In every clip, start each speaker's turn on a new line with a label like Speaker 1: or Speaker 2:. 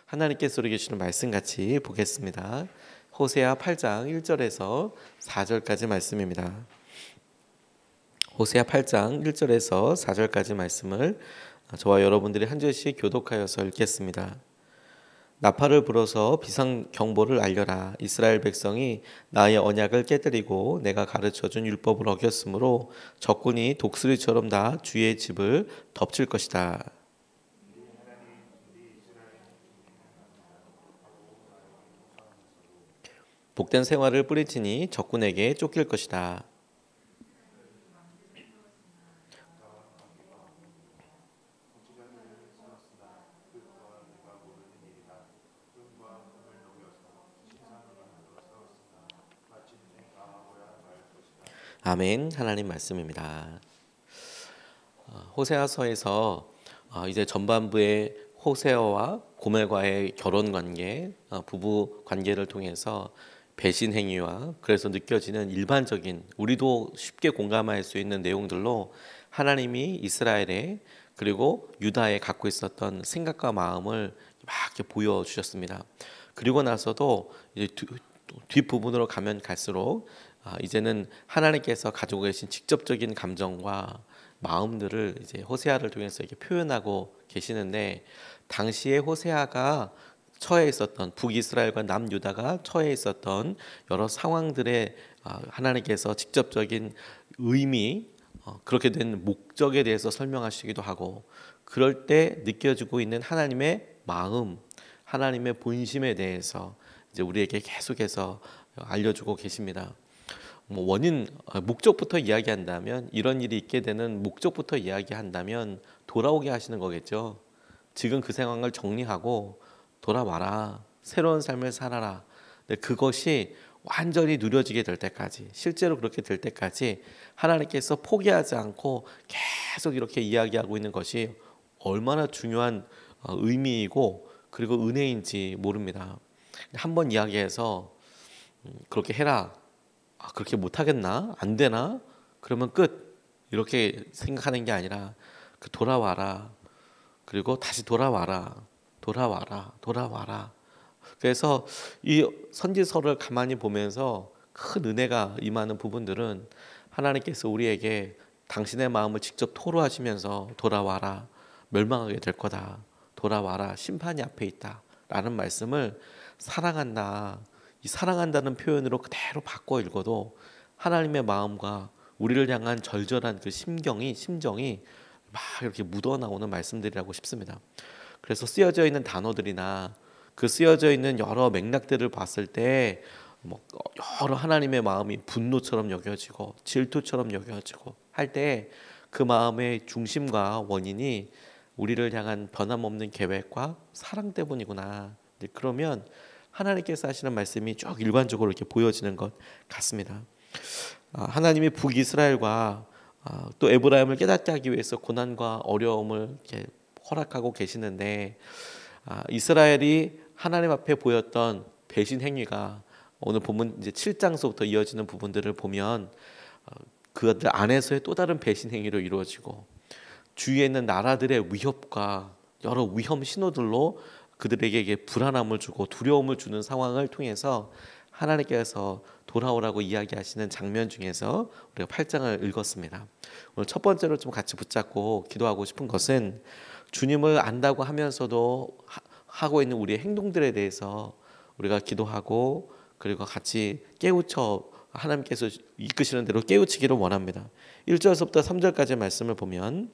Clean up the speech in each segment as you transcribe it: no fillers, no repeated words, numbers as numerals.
Speaker 1: 하나님께서 우리에게 주시는 말씀 같이 보겠습니다. 호세아 8장 1절에서 4절까지 말씀입니다. 호세아 8장 1절에서 4절까지 말씀을 저와 여러분들이 한 절씩 교독하여서 읽겠습니다. 나팔을 불어서 비상 경보를 알려라. 이스라엘 백성이 나의 언약을 깨뜨리고 내가 가르쳐준 율법을 어겼으므로 적군이 독수리처럼 다 주의 집을 덮칠 것이다. 복된 생활을 뿌리치니 적군에게 쫓길 것이다. 아멘. 하나님 말씀입니다. 호세아서에서 이제 전반부의 호세아와 고멜과의 결혼 관계, 부부 관계를 통해서 배신 행위와 그래서 느껴지는 일반적인 우리도 쉽게 공감할 수 있는 내용들로 하나님이 이스라엘에 그리고 유다에 갖고 있었던 생각과 마음을 막 이렇게 보여주셨습니다. 그리고 나서도 이제 뒷부분으로 가면 갈수록 이제는 하나님께서 가지고 계신 직접적인 감정과 마음들을 이제 호세아를 통해서 이렇게 표현하고 계시는데, 당시에 호세아가 처해 있었던 북이스라엘과 남유다가 처해 있었던 여러 상황들의 하나님께서 직접적인 의미, 그렇게 된 목적에 대해서 설명하시기도 하고, 그럴 때 느껴지고 있는 하나님의 마음, 하나님의 본심에 대해서 이제 우리에게 계속해서 알려주고 계십니다. 원인, 목적부터 이야기한다면, 이런 일이 있게 되는 목적부터 이야기한다면 돌아오게 하시는 거겠죠. 지금 그 상황을 정리하고 돌아와라, 새로운 삶을 살아라. 근데 그것이 완전히 누려지게 될 때까지, 실제로 그렇게 될 때까지 하나님께서 포기하지 않고 계속 이렇게 이야기하고 있는 것이 얼마나 중요한 의미이고 그리고 은혜인지 모릅니다. 한번 이야기해서 그렇게 해라, 그렇게 못하겠나? 안 되나? 그러면 끝, 이렇게 생각하는 게 아니라 돌아와라, 그리고 다시 돌아와라, 돌아와라. 그래서 이 선지서를 가만히 보면서 큰 은혜가 임하는 부분들은 하나님께서 우리에게 당신의 마음을 직접 토로하시면서 돌아와라, 멸망하게 될 거다, 돌아와라, 심판이 앞에 있다 라는 말씀을 사랑한다, 이 사랑한다는 표현으로 그대로 바꿔 읽어도 하나님의 마음과 우리를 향한 절절한 그 심정이 막 이렇게 묻어나오는 말씀들이라고 싶습니다. 그래서 쓰여져 있는 단어들이나 그 쓰여져 있는 여러 맥락들을 봤을 때 여러 하나님의 마음이 분노처럼 여겨지고 질투처럼 여겨지고 할 때 그 마음의 중심과 원인이 우리를 향한 변함없는 계획과 사랑 때문이구나. 그러면 하나님께서 하시는 말씀이 쭉 일관적으로 이렇게 보여지는 것 같습니다. 하나님이 북이스라엘과 또 에브라임을 깨닫게 하기 위해서 고난과 어려움을 이렇게 허락하고 계시는데, 이스라엘이 하나님 앞에 보였던 배신 행위가 오늘 본문 이제 7장서부터 이어지는 부분들을 보면 그들 안에서의 또 다른 배신 행위로 이루어지고, 주위에 있는 나라들의 위협과 여러 위험 신호들로 그들에게 불안함을 주고 두려움을 주는 상황을 통해서 하나님께서 돌아오라고 이야기하시는 장면 중에서 우리가 8장을 읽었습니다. 오늘 첫 번째로 좀 같이 붙잡고 기도하고 싶은 것은, 주님을 안다고 하면서도 하고 있는 우리의 행동들에 대해서 우리가 기도하고 그리고 같이 깨우쳐 하나님께서 이끄시는 대로 깨우치기를 원합니다. 1절서부터 3절까지 말씀을 보면,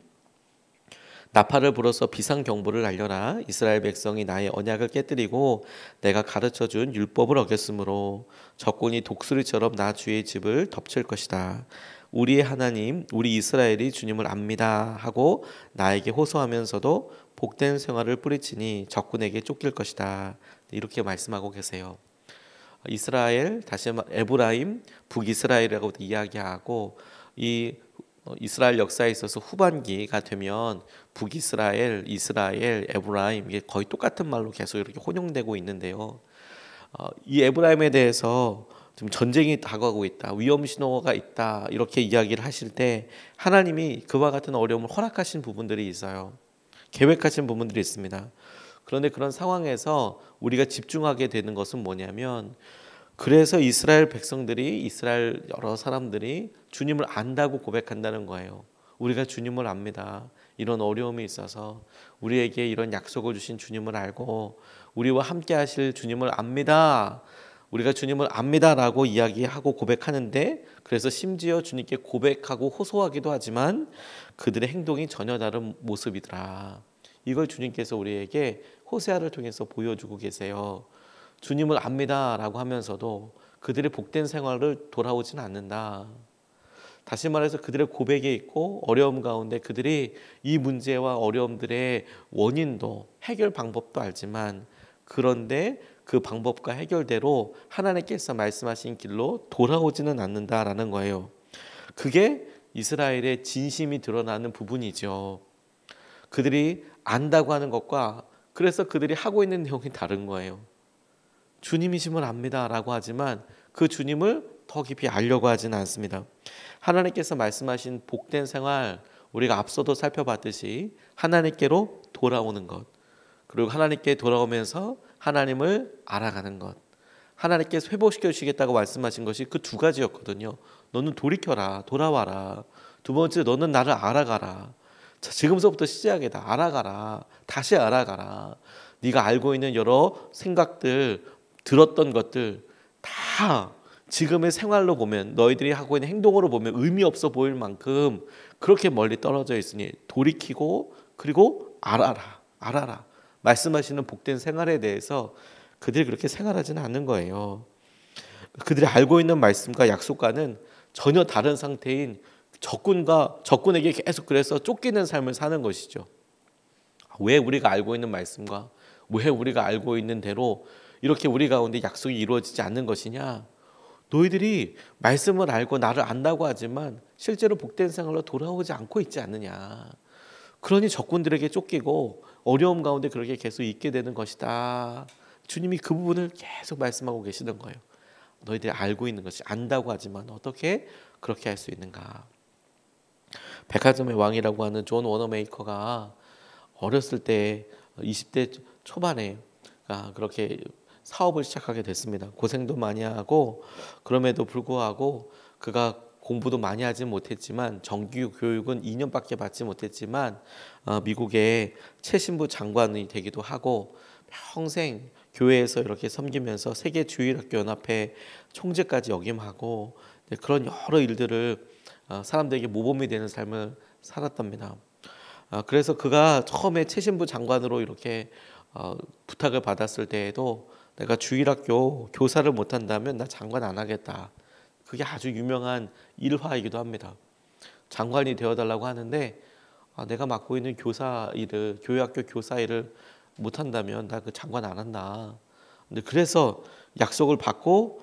Speaker 1: 나팔을 불어서 비상 경보를 알려라. 이스라엘 백성이 나의 언약을 깨뜨리고 내가 가르쳐준 율법을 어겼으므로 적군이 독수리처럼 나 주의 집을 덮칠 것이다. 우리의 하나님, 우리 이스라엘이 주님을 압니다 하고 나에게 호소하면서도 복된 생활을 뿌리치니 적군에게 쫓길 것이다. 이렇게 말씀하고 계세요. 이스라엘, 다시 말해 에브라임, 북이스라엘이라고 이야기하고, 이 이스라엘 역사에 있어서 후반기가 되면 북이스라엘, 이스라엘, 에브라임, 이게 거의 똑같은 말로 계속 이렇게 혼용되고 있는데요. 이 에브라임에 대해서 지금 전쟁이 다가오고 있다, 위험 신호가 있다, 이렇게 이야기를 하실 때 하나님이 그와 같은 어려움을 허락하신 부분들이 있어요. 계획하신 부분들이 있습니다. 그런데 그런 상황에서 우리가 집중하게 되는 것은 뭐냐면, 그래서 이스라엘 백성들이, 이스라엘 여러 사람들이 주님을 안다고 고백한다는 거예요. 우리가 주님을 압니다. 이런 어려움이 있어서 우리에게 이런 약속을 주신 주님을 알고 우리와 함께 하실 주님을 압니다. 우리가 주님을 압니다라고 이야기하고 고백하는데, 그래서 심지어 주님께 고백하고 호소하기도 하지만 그들의 행동이 전혀 다른 모습이더라. 이걸 주님께서 우리에게 호세아를 통해서 보여주고 계세요. 주님을 압니다라고 하면서도 그들의 복된 생활을 돌아오지는 않는다. 다시 말해서 그들의 고백에 있고 어려움 가운데 그들이 이 문제와 어려움들의 원인도 해결 방법도 알지만, 그런데 그 방법과 해결대로 하나님께서 말씀하신 길로 돌아오지는 않는다라는 거예요. 그게 이스라엘의 진심이 드러나는 부분이죠. 그들이 안다고 하는 것과 그래서 그들이 하고 있는 내용이 다른 거예요. 주님이심을 압니다라고 하지만 그 주님을 더 깊이 알려고 하지는 않습니다. 하나님께서 말씀하신 복된 생활, 우리가 앞서도 살펴봤듯이 하나님께로 돌아오는 것, 그리고 하나님께 돌아오면서 하나님을 알아가는 것, 하나님께서 회복시켜 주시겠다고 말씀하신 것이 그 두 가지였거든요. 너는 돌이켜라, 돌아와라. 두 번째, 너는 나를 알아가라. 자, 지금서부터 시작이다. 알아가라. 다시 알아가라. 네가 알고 있는 여러 생각들, 들었던 것들 다 지금의 생활로 보면, 너희들이 하고 있는 행동으로 보면 의미 없어 보일 만큼 그렇게 멀리 떨어져 있으니 돌이키고, 그리고 알아라. 말씀하시는 복된 생활에 대해서 그들이 그렇게 생활하지는 않는 거예요. 그들이 알고 있는 말씀과 약속과는 전혀 다른 상태인 적군에게 계속 그래서 쫓기는 삶을 사는 것이죠. 왜 우리가 알고 있는 말씀과 왜 우리가 알고 있는 대로 이렇게 우리 가운데 약속이 이루어지지 않는 것이냐? 너희들이 말씀을 알고 나를 안다고 하지만 실제로 복된 생활로 돌아오지 않고 있지 않느냐? 그러니 적군들에게 쫓기고 어려움 가운데 그렇게 계속 있게 되는 것이다. 주님이 그 부분을 계속 말씀하고 계시는 거예요. 너희들이 알고 있는 것이, 안다고 하지만 어떻게 그렇게 할 수 있는가? 백화점의 왕이라고 하는 존 워너메이커가 어렸을 때 20대 초반에 그렇게 사업을 시작하게 됐습니다. 고생도 많이 하고, 그럼에도 불구하고 그가 공부도 많이 하지 못했지만, 정규 교육은 2년밖에 받지 못했지만 미국의 최신부 장관이 되기도 하고, 평생 교회에서 이렇게 섬기면서 세계주일학교연합회 총재까지 역임하고, 그런 여러 일들을 사람들에게 모범이 되는 삶을 살았답니다. 그래서 그가 처음에 최신부 장관으로 이렇게 부탁을 받았을 때에도, 내가 주일학교 교사를 못한다면 나 장관 안 하겠다. 그게 아주 유명한 일화이기도 합니다. 장관이 되어달라고 하는데, 내가 맡고 있는 교사 일을, 교회학교 교사 일을 못한다면 나 그 장관 안 한다. 근데 그래서 약속을 받고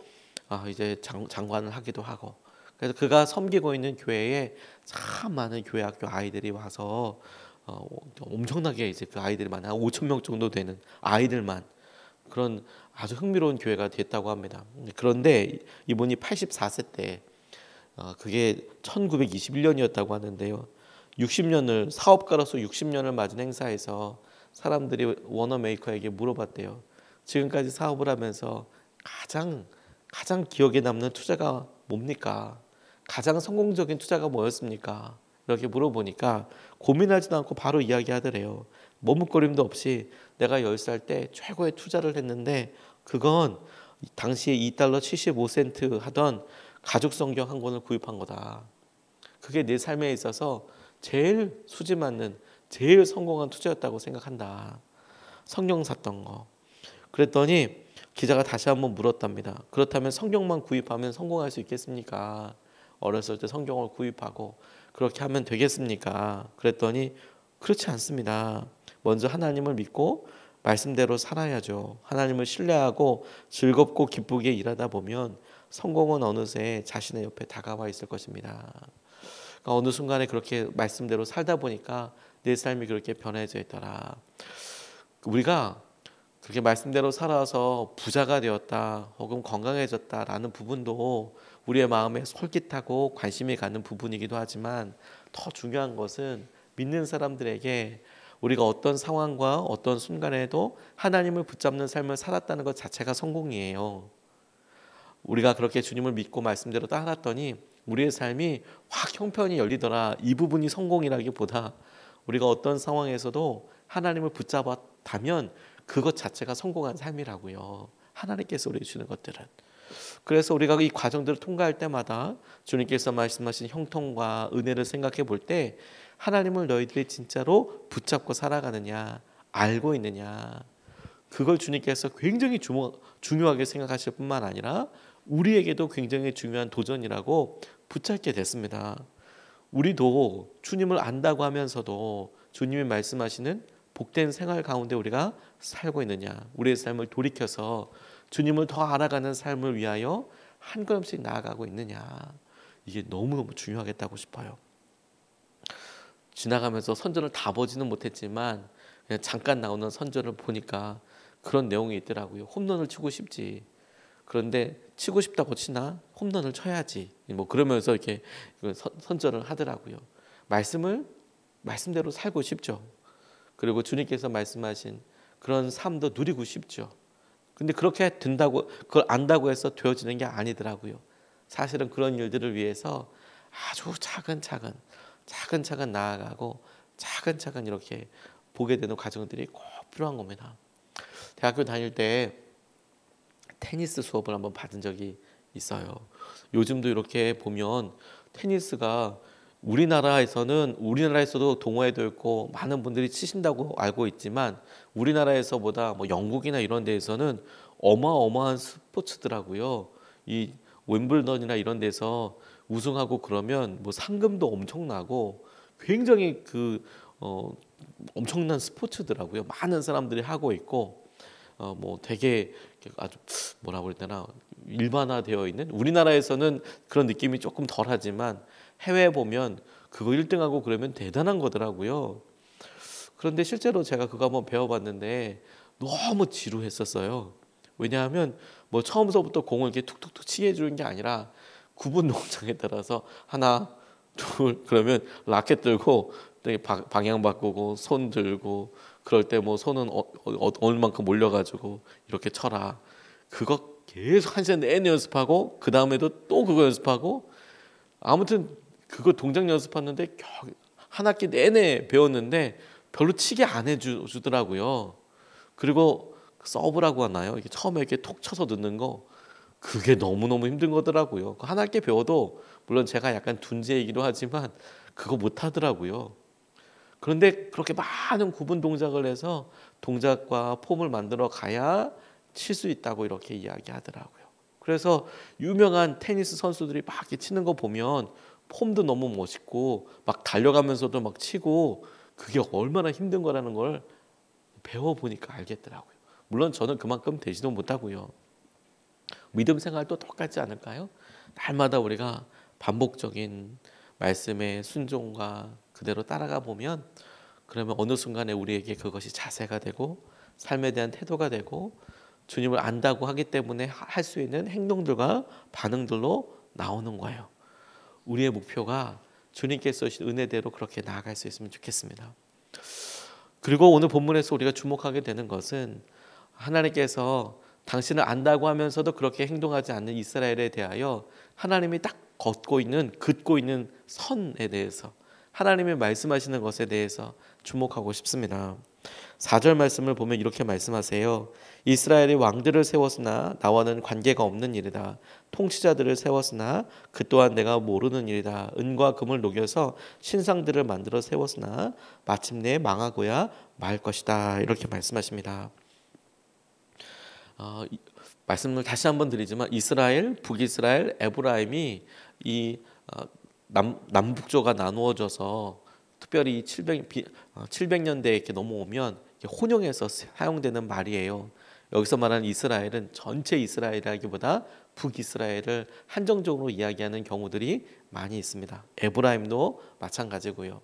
Speaker 1: 이제 장관을 하기도 하고, 그래서 그가 섬기고 있는 교회에 참 많은 교회학교 아이들이 와서 엄청나게 이제 그 아이들이 한 5천 명 정도 되는 아이들만, 그런 아주 흥미로운 교회가 됐다고 합니다. 그런데 이분이 84세 때, 그게 1921년이었다고 하는데요. 60년을, 사업가로서 60년을 맞은 행사에서 사람들이 워너메이커에게 물어봤대요. 지금까지 사업을 하면서 가장 기억에 남는 투자가 뭡니까? 가장 성공적인 투자가 뭐였습니까? 이렇게 물어보니까 고민하지도 않고 바로 이야기하더래요. 머뭇거림도 없이, 내가 10살 때 최고의 투자를 했는데 그건 당시에 $2 75센트 하던 가죽 성경 한 권을 구입한 거다. 그게 내 삶에 있어서 제일 수지 맞는, 제일 성공한 투자였다고 생각한다. 성경 샀던 거. 그랬더니 기자가 다시 한번 물었답니다. 그렇다면 성경만 구입하면 성공할 수 있겠습니까? 어렸을 때 성경을 구입하고 그렇게 하면 되겠습니까? 그랬더니 그렇지 않습니다. 먼저 하나님을 믿고 말씀대로 살아야죠. 하나님을 신뢰하고 즐겁고 기쁘게 일하다 보면 성공은 어느새 자신의 옆에 다가와 있을 것입니다. 그러니까 어느 순간에 그렇게 말씀대로 살다 보니까 내 삶이 그렇게 변해져 있더라. 우리가 그렇게 말씀대로 살아서 부자가 되었다 혹은 건강해졌다라는 부분도 우리의 마음에 솔깃하고 관심이 가는 부분이기도 하지만, 더 중요한 것은 믿는 사람들에게 우리가 어떤 상황과 어떤 순간에도 하나님을 붙잡는 삶을 살았다는 것 자체가 성공이에요. 우리가 그렇게 주님을 믿고 말씀대로 따랐더니 우리의 삶이 확 형편이 열리더라. 이 부분이 성공이라기보다 우리가 어떤 상황에서도 하나님을 붙잡았다면 그것 자체가 성공한 삶이라고요. 하나님께서 우리에게 주는 것들은. 그래서 우리가 이 과정들을 통과할 때마다 주님께서 말씀하신 형통과 은혜를 생각해 볼 때 하나님을 너희들이 진짜로 붙잡고 살아가느냐, 알고 있느냐, 그걸 주님께서 굉장히 중요하게 생각하실 뿐만 아니라 우리에게도 굉장히 중요한 도전이라고 붙잡게 됐습니다. 우리도 주님을 안다고 하면서도 주님이 말씀하시는 복된 생활 가운데 우리가 살고 있느냐, 우리의 삶을 돌이켜서 주님을 더 알아가는 삶을 위하여 한 걸음씩 나아가고 있느냐, 이게 너무너무 중요하겠다고 싶어요. 지나가면서 선전을 다 보지는 못했지만 그냥 잠깐 나오는 선전을 보니까 그런 내용이 있더라고요. 홈런을 치고 싶지. 그런데 치고 싶다고 치나 홈런을 쳐야지. 뭐 그러면서 이렇게 선전을 하더라고요. 말씀대로 살고 싶죠. 그리고 주님께서 말씀하신 그런 삶도 누리고 싶죠. 근데 그렇게 된다고, 그걸 안다고 해서 되어지는 게 아니더라고요. 사실은 그런 일들을 위해서 아주 차근차근 나아가고 차근차근 이렇게 보게 되는 과정들이 꼭 필요한 겁니다. 대학교 다닐 때 테니스 수업을 한번 받은 적이 있어요. 요즘도 이렇게 보면 테니스가 우리나라에서도 동호회도 있고 많은 분들이 치신다고 알고 있지만 우리나라에서보다 뭐 영국이나 이런 데에서는 어마어마한 스포츠더라고요. 이 웸블던이나 이런 데서 우승하고 그러면 뭐 상금도 엄청나고 굉장히 엄청난 스포츠더라고요. 많은 사람들이 하고 있고 뭐 되게 아주 뭐라 그럴 때나 일반화되어 있는, 우리나라에서는 그런 느낌이 조금 덜하지만 해외에 보면 그거 1등하고 그러면 대단한 거더라고요. 그런데 실제로 제가 그거 한번 배워봤는데 너무 지루했었어요. 왜냐하면 뭐 처음서부터 공을 이렇게 툭툭툭 치게 해주는 게 아니라 구분 동작에 따라서 하나, 둘 그러면 라켓 들고 방향 바꾸고 손 들고 그럴 때 뭐 손은 얼만큼 올려가지고 이렇게 쳐라. 그거 계속 한 시간 내내 연습하고 그 다음에도 또 그거 연습하고 아무튼 그거 동작 연습하는데 한 학기 내내 배웠는데 별로 치게 안 해주더라고요. 그리고 서브라고 하나요? 이게 처음에 이렇게 톡 쳐서 넣는 거 그게 너무너무 힘든 거더라고요. 한 학기 배워도 물론 제가 약간 둔재이기도 하지만 그거 못 하더라고요. 그런데 그렇게 많은 구분 동작을 해서 동작과 폼을 만들어 가야 칠 수 있다고 이렇게 이야기하더라고요. 그래서 유명한 테니스 선수들이 막 이렇게 치는 거 보면 폼도 너무 멋있고 막 달려가면서도 막 치고 그게 얼마나 힘든 거라는 걸 배워보니까 알겠더라고요. 물론 저는 그만큼 되지도 못하고요. 믿음 생활도 똑같지 않을까요? 날마다 우리가 반복적인 말씀의 순종과 그대로 따라가 보면 그러면 어느 순간에 우리에게 그것이 자세가 되고 삶에 대한 태도가 되고 주님을 안다고 하기 때문에 할 수 있는 행동들과 반응들로 나오는 거예요. 우리의 목표가 주님께서 주신 은혜대로 그렇게 나아갈 수 있으면 좋겠습니다. 그리고 오늘 본문에서 우리가 주목하게 되는 것은 하나님께서 당신을 안다고 하면서도 그렇게 행동하지 않는 이스라엘에 대하여 하나님이 딱 긋고 있는 선에 대해서, 하나님이 말씀하시는 것에 대해서 주목하고 싶습니다. 4절 말씀을 보면 이렇게 말씀하세요. 이스라엘이 왕들을 세웠으나 나와는 관계가 없는 일이다. 통치자들을 세웠으나 그 또한 내가 모르는 일이다. 은과 금을 녹여서 신상들을 만들어 세웠으나 마침내 망하고야 말 것이다. 이렇게 말씀하십니다. 말씀을 다시 한번 드리지만 이스라엘, 북이스라엘, 에브라임이 이 남북조가 나누어져서 특별히 700년대에 이렇게 넘어오면 혼용해서 사용되는 말이에요. 여기서 말하는 이스라엘은 전체 이스라엘이라기보다 북이스라엘을 한정적으로 이야기하는 경우들이 많이 있습니다. 에브라임도 마찬가지고요.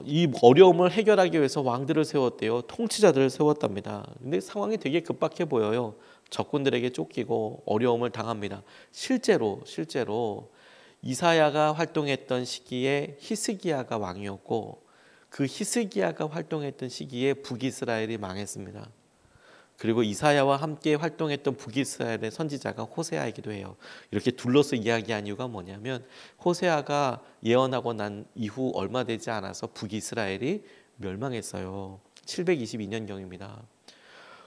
Speaker 1: 이 어려움을 해결하기 위해서 왕들을 세웠대요. 통치자들을 세웠답니다. 근데 상황이 되게 급박해 보여요. 적군들에게 쫓기고 어려움을 당합니다. 실제로 이사야가 활동했던 시기에 히스기야가 왕이었고 그 히스기야가 활동했던 시기에 북이스라엘이 망했습니다. 그리고 이사야와 함께 활동했던 북이스라엘의 선지자가 호세아이기도 해요. 이렇게 둘러서 이야기한 이유가 뭐냐면 호세아가 예언하고 난 이후 얼마 되지 않아서 북이스라엘이 멸망했어요. 722년경입니다.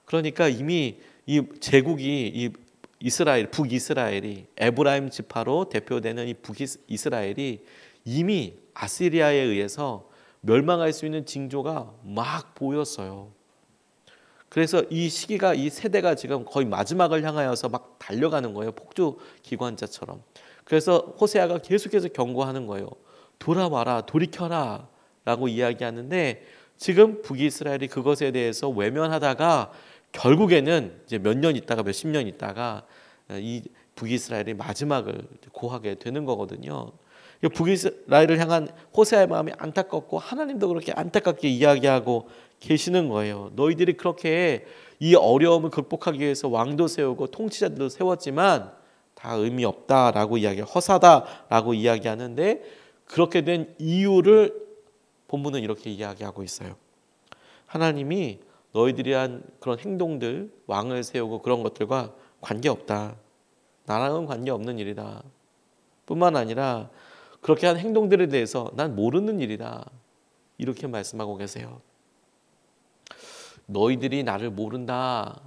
Speaker 1: 그러니까 이미 이 제국이 이 이스라엘, 북이스라엘이 에브라임 지파로 대표되는 이 북이스라엘이 이미 아시리아에 의해서 멸망할 수 있는 징조가 막 보였어요. 그래서 이 시기가, 이 세대가 지금 거의 마지막을 향하여서 막 달려가는 거예요. 폭주 기관차처럼. 그래서 호세아가 계속해서 경고하는 거예요. 돌아와라, 돌이켜라 라고 이야기하는데 지금 북이스라엘이 그것에 대해서 외면하다가 결국에는 이제 몇 년 있다가 몇십 년 있다가 이 북이스라엘이 마지막을 고하게 되는 거거든요. 북이스라엘을 향한 호세아의 마음이 안타깝고 하나님도 그렇게 안타깝게 이야기하고 계시는 거예요. 너희들이 그렇게 이 어려움을 극복하기 위해서 왕도 세우고 통치자들도 세웠지만 다 의미 없다라고 허사다라고 이야기하는데 그렇게 된 이유를 본문은 이렇게 이야기하고 있어요. 하나님이 너희들이 한 그런 행동들, 왕을 세우고 그런 것들과 관계없다. 나랑은 관계없는 일이다. 뿐만 아니라 그렇게 한 행동들에 대해서 난 모르는 일이다. 이렇게 말씀하고 계세요. 너희들이 나를 모른다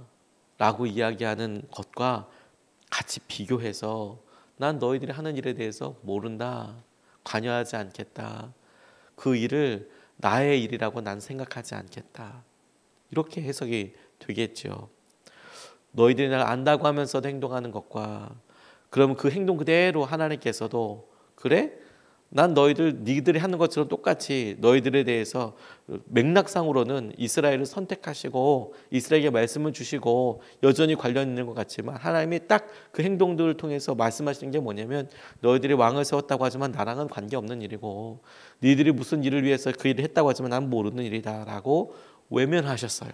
Speaker 1: 라고 이야기하는 것과 같이 비교해서 난 너희들이 하는 일에 대해서 모른다. 관여하지 않겠다. 그 일을 나의 일이라고 난 생각하지 않겠다. 이렇게 해석이 되겠죠. 너희들이 나를 안다고 하면서도 행동하는 것과 그러면 그 행동 그대로 하나님께서도 그래? 난 니들이 하는 것처럼 똑같이 너희들에 대해서 맥락상으로는 이스라엘을 선택하시고 이스라엘에게 말씀을 주시고 여전히 관련 있는 것 같지만 하나님이 딱 그 행동들을 통해서 말씀하시는 게 뭐냐면 너희들이 왕을 세웠다고 하지만 나랑은 관계없는 일이고 니들이 무슨 일을 위해서 그 일을 했다고 하지만 난 모르는 일이다 라고 외면하셨어요.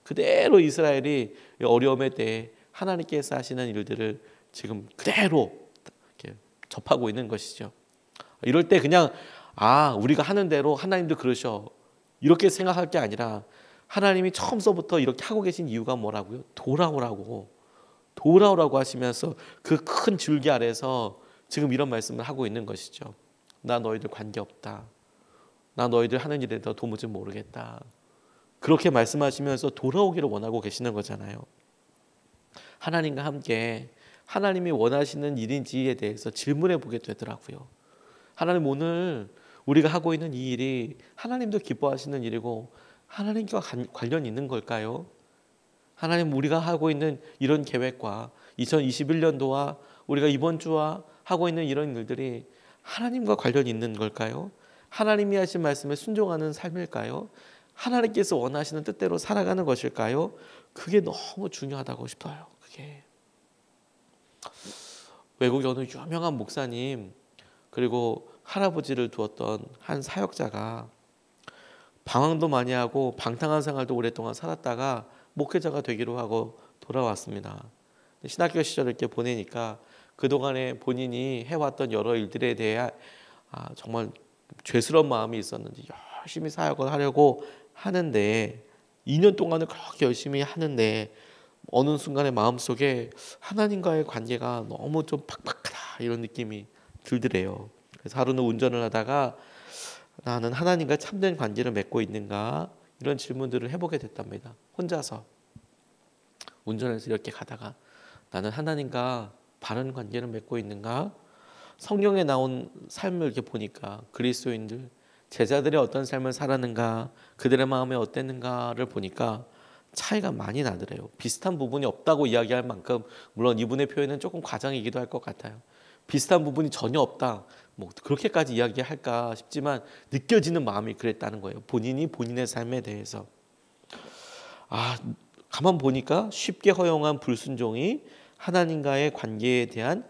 Speaker 1: 그대로 이스라엘이 어려움의 때에 하나님께서 하시는 일들을 지금 그대로 이렇게 접하고 있는 것이죠. 이럴 때 그냥 우리가 하는 대로 하나님도 그러셔 이렇게 생각할 게 아니라 하나님이 처음서부터 이렇게 하고 계신 이유가 뭐라고요? 돌아오라고 하시면서 그 큰 줄기 아래서 지금 이런 말씀을 하고 있는 것이죠. 나 너희들 관계없다. 나 너희들 하는 일에 대해서 도무지 모르겠다. 그렇게 말씀하시면서 돌아오기를 원하고 계시는 거잖아요. 하나님과 함께 하나님이 원하시는 일인지에 대해서 질문해 보게 되더라고요. 하나님, 오늘 우리가 하고 있는 이 일이 하나님도 기뻐하시는 일이고 하나님과 관련 있는 걸까요? 하나님, 우리가 하고 있는 이런 계획과 2021년도와 우리가 이번 주와 하고 있는 이런 일들이 하나님과 관련 있는 걸까요? 하나님이 하신 말씀에 순종하는 삶일까요? 하나님께서 원하시는 뜻대로 살아가는 것일까요? 그게 너무 중요하다고 싶어요. 그게 외국의 어느 유명한 목사님 그리고 할아버지를 두었던 한 사역자가 방황도 많이 하고 방탕한 생활도 오랫동안 살았다가 목회자가 되기로 하고 돌아왔습니다. 신학교 시절을 이렇게 보내니까 그동안에 본인이 해왔던 여러 일들에 대해 정말 죄스러운 마음이 있었는지 열심히 사역을 하려고 하는데 2년 동안을 그렇게 열심히 하는데 어느 순간에 마음속에 하나님과의 관계가 너무 좀 팍팍하다 이런 느낌이 들더래요. 그래서 하루는 운전을 하다가 나는 하나님과 참된 관계를 맺고 있는가 이런 질문들을 해보게 됐답니다. 혼자서 운전해서 이렇게 가다가 나는 하나님과 바른 관계를 맺고 있는가? 성경에 나온 삶을 이렇게 보니까 그리스도인들 제자들이 어떤 삶을 살았는가 그들의 마음이 어땠는가를 보니까 차이가 많이 나더래요. 비슷한 부분이 없다고 이야기할 만큼 물론 이분의 표현은 조금 과장이기도 할 것 같아요. 비슷한 부분이 전혀 없다. 뭐 그렇게까지 이야기할까 싶지만 느껴지는 마음이 그랬다는 거예요. 본인이 본인의 삶에 대해서 가만 보니까 쉽게 허용한 불순종이 하나님과의 관계에 대한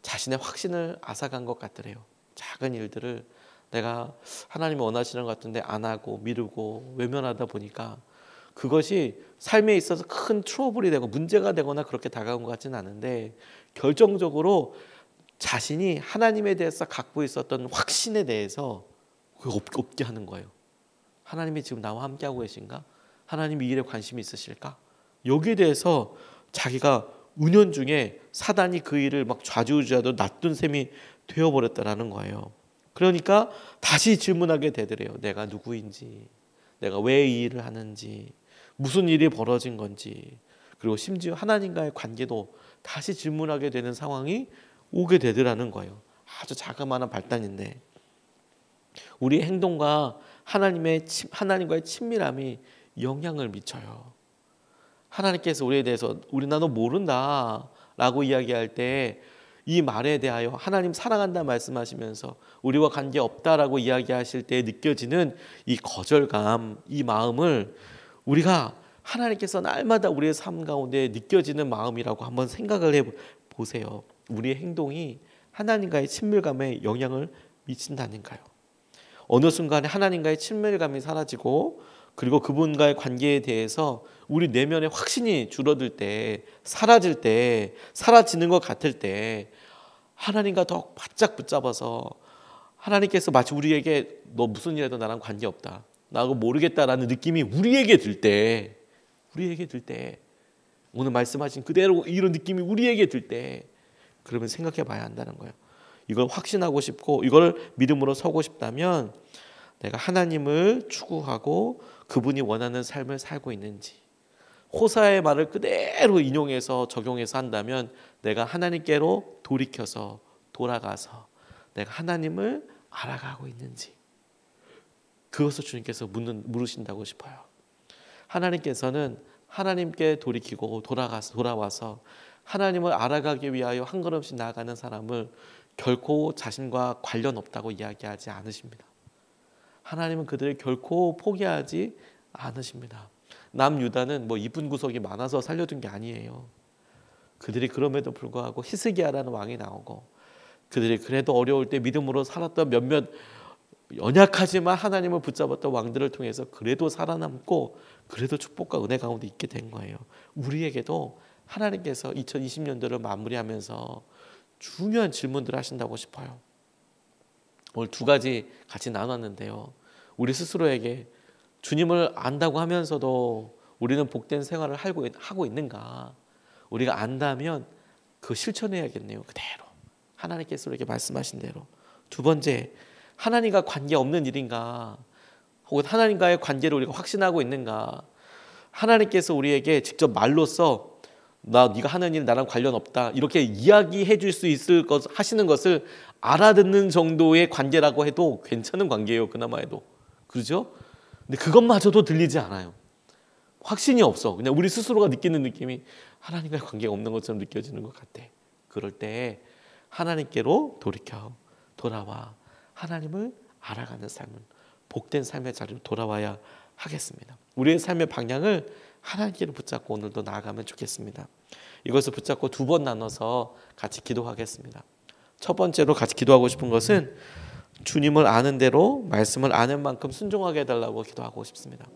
Speaker 1: 자신의 확신을 앗아간 것 같더래요. 작은 일들을 내가 하나님이 원하시는 것 같은데 안 하고 미루고 외면하다 보니까 그것이 삶에 있어서 큰 트러블이 되고 문제가 되거나 그렇게 다가온 것 같지는 않은데 결정적으로 자신이 하나님에 대해서 갖고 있었던 확신에 대해서 없게 하는 거예요. 하나님이 지금 나와 함께하고 계신가? 하나님이 이 일에 관심이 있으실까? 여기에 대해서 자기가 은연중에 사단이 그 일을 막 좌지우지하도 놔둔 셈이 되어버렸다라는 거예요. 그러니까 다시 질문하게 되더래요. 내가 누구인지, 내가 왜 이 일을 하는지, 무슨 일이 벌어진 건지, 그리고 심지어 하나님과의 관계도 다시 질문하게 되는 상황이 오게 되더라는 거예요. 아주 자그마한 발단인데 우리의 행동과 하나님과의 친밀함이 영향을 미쳐요. 하나님께서 우리에 대해서 우리 나 너 모른다 라고 이야기할 때 이 말에 대하여 하나님 사랑한다 말씀하시면서 우리와 관계없다라고 이야기하실 때 느껴지는 이 거절감, 이 마음을 우리가 하나님께서 날마다 우리의 삶 가운데 느껴지는 마음이라고 한번 생각을 해보세요. 우리의 행동이 하나님과의 친밀감에 영향을 미친다니까요. 어느 순간에 하나님과의 친밀감이 사라지고 그리고 그분과의 관계에 대해서 우리 내면의 확신이 줄어들 때, 사라질 때, 사라지는 것 같을 때 하나님과 더 바짝 붙잡아서 하나님께서 마치 우리에게 너 무슨 일해도 나랑 관계없다, 나하고 모르겠다라는 느낌이 우리에게 들 때 오늘 말씀하신 그대로 이런 느낌이 우리에게 들 때 그러면 생각해 봐야 한다는 거예요. 이걸 확신하고 싶고 이걸 믿음으로 서고 싶다면 내가 하나님을 추구하고 그분이 원하는 삶을 살고 있는지, 호사의 말을 그대로 인용해서 적용해서 한다면 내가 하나님께로 돌이켜서 돌아가서 내가 하나님을 알아가고 있는지, 그것을 주님께서 물으신다고 싶어요. 하나님께서는 하나님께 돌이키고 돌아와서 하나님을 알아가기 위하여 한 걸음씩 나아가는 사람을 결코 자신과 관련 없다고 이야기하지 않으십니다. 하나님은 그들을 결코 포기하지 않으십니다. 남유다는 이쁜 구석이 많아서 살려둔 게 아니에요. 그들이 그럼에도 불구하고 히스기야라는 왕이 나오고 그들이 그래도 어려울 때 믿음으로 살았던 몇몇 연약하지만 하나님을 붙잡았던 왕들을 통해서 그래도 살아남고 그래도 축복과 은혜 가운데 있게 된 거예요. 우리에게도 하나님께서 2020년도를 마무리하면서 중요한 질문들을 하신다고 싶어요. 오늘 두 가지 같이 나눴는데요. 우리 스스로에게 주님을 안다고 하면서도 우리는 복된 생활을 하고 있는가? 우리가 안다면 그거 실천해야겠네요. 그대로 하나님께서 우리에게 말씀하신 대로. 두 번째, 하나님과 관계없는 일인가? 혹은 하나님과의 관계를 우리가 확신하고 있는가? 하나님께서 우리에게 직접 말로써 네가 하는 일 나랑 관련 없다 이렇게 이야기해 줄 수 있을 것 하시는 것을 알아듣는 정도의 관계라고 해도 괜찮은 관계예요. 그나마 해도. 그렇죠? 근데 그것마저도 들리지 않아요. 확신이 없어. 그냥 우리 스스로가 느끼는 느낌이 하나님과의 관계가 없는 것처럼 느껴지는 것 같아. 그럴 때 하나님께로 돌아와 하나님을 알아가는 삶을, 복된 삶의 자리로 돌아와야 하겠습니다. 우리의 삶의 방향을 하나님께로 붙잡고 오늘도 나아가면 좋겠습니다. 이것을 붙잡고 두 번 나눠서 같이 기도하겠습니다. 첫 번째로 같이 기도하고 싶은 것은 주님을 아는 대로 말씀을 아는 만큼 순종하게 해달라고 기도하고 싶습니다.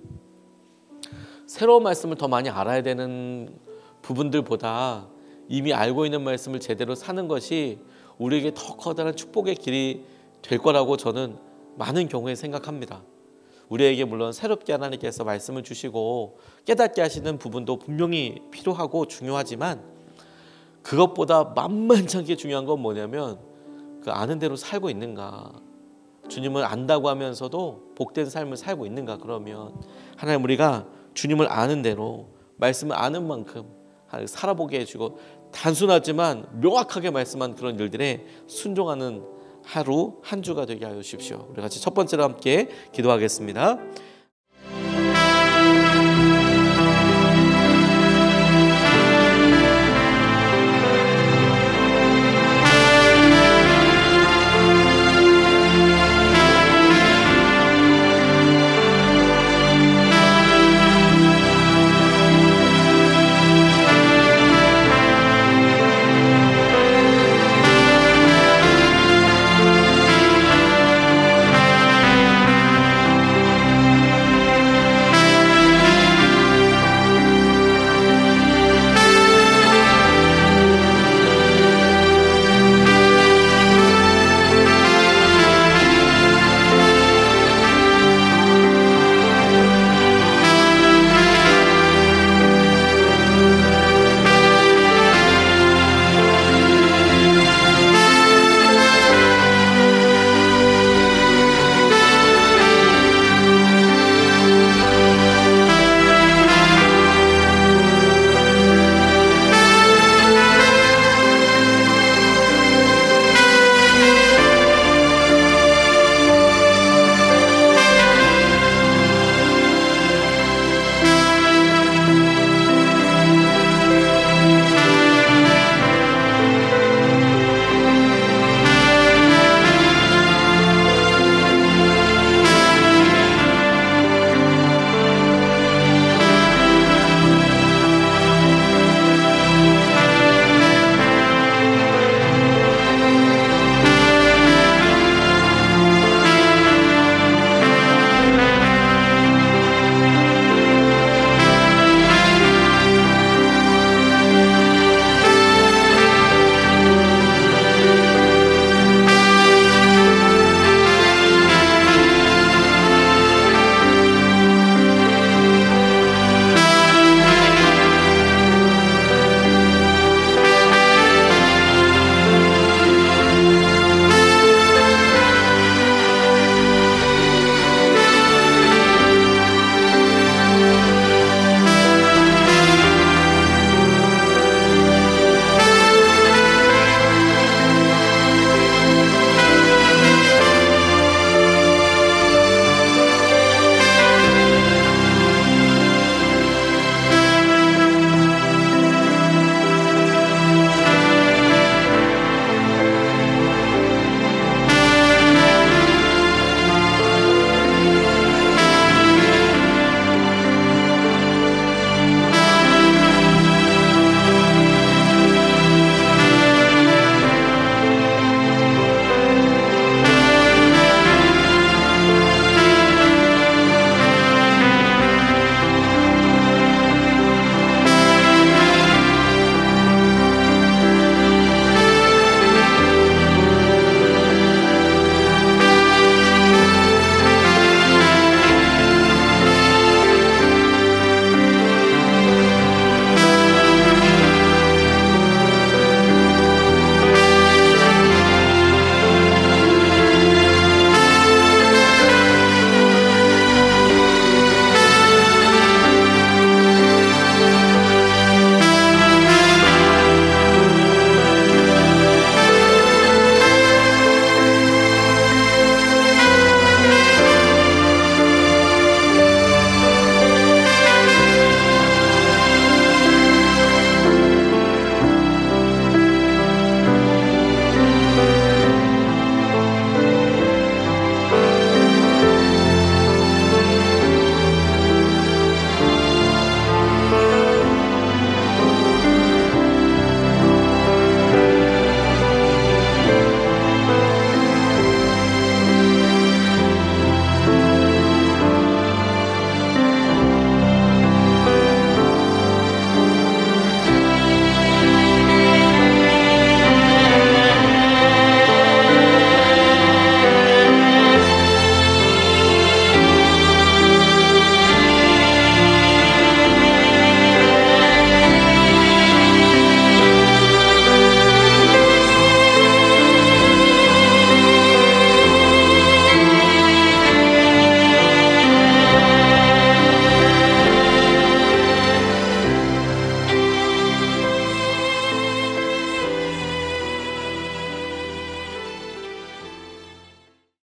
Speaker 1: 새로운 말씀을 더 많이 알아야 되는 부분들보다 이미 알고 있는 말씀을 제대로 사는 것이 우리에게 더 커다란 축복의 길이 될 거라고 저는 많은 경우에 생각합니다. 우리에게 물론 새롭게 하나님께서 말씀을 주시고 깨닫게 하시는 부분도 분명히 필요하고 중요하지만 그것보다 만만찮게 중요한 건 뭐냐면 그 아는 대로 살고 있는가, 주님을 안다고 하면서도 복된 삶을 살고 있는가. 그러면 하나님 우리가 주님을 아는 대로 말씀을 아는 만큼 살아보게 해주고 단순하지만 명확하게 말씀한 그런 일들에 순종하는 하루 한 주가 되게 하여 주십시오. 우리 같이 첫 번째로 함께 기도하겠습니다.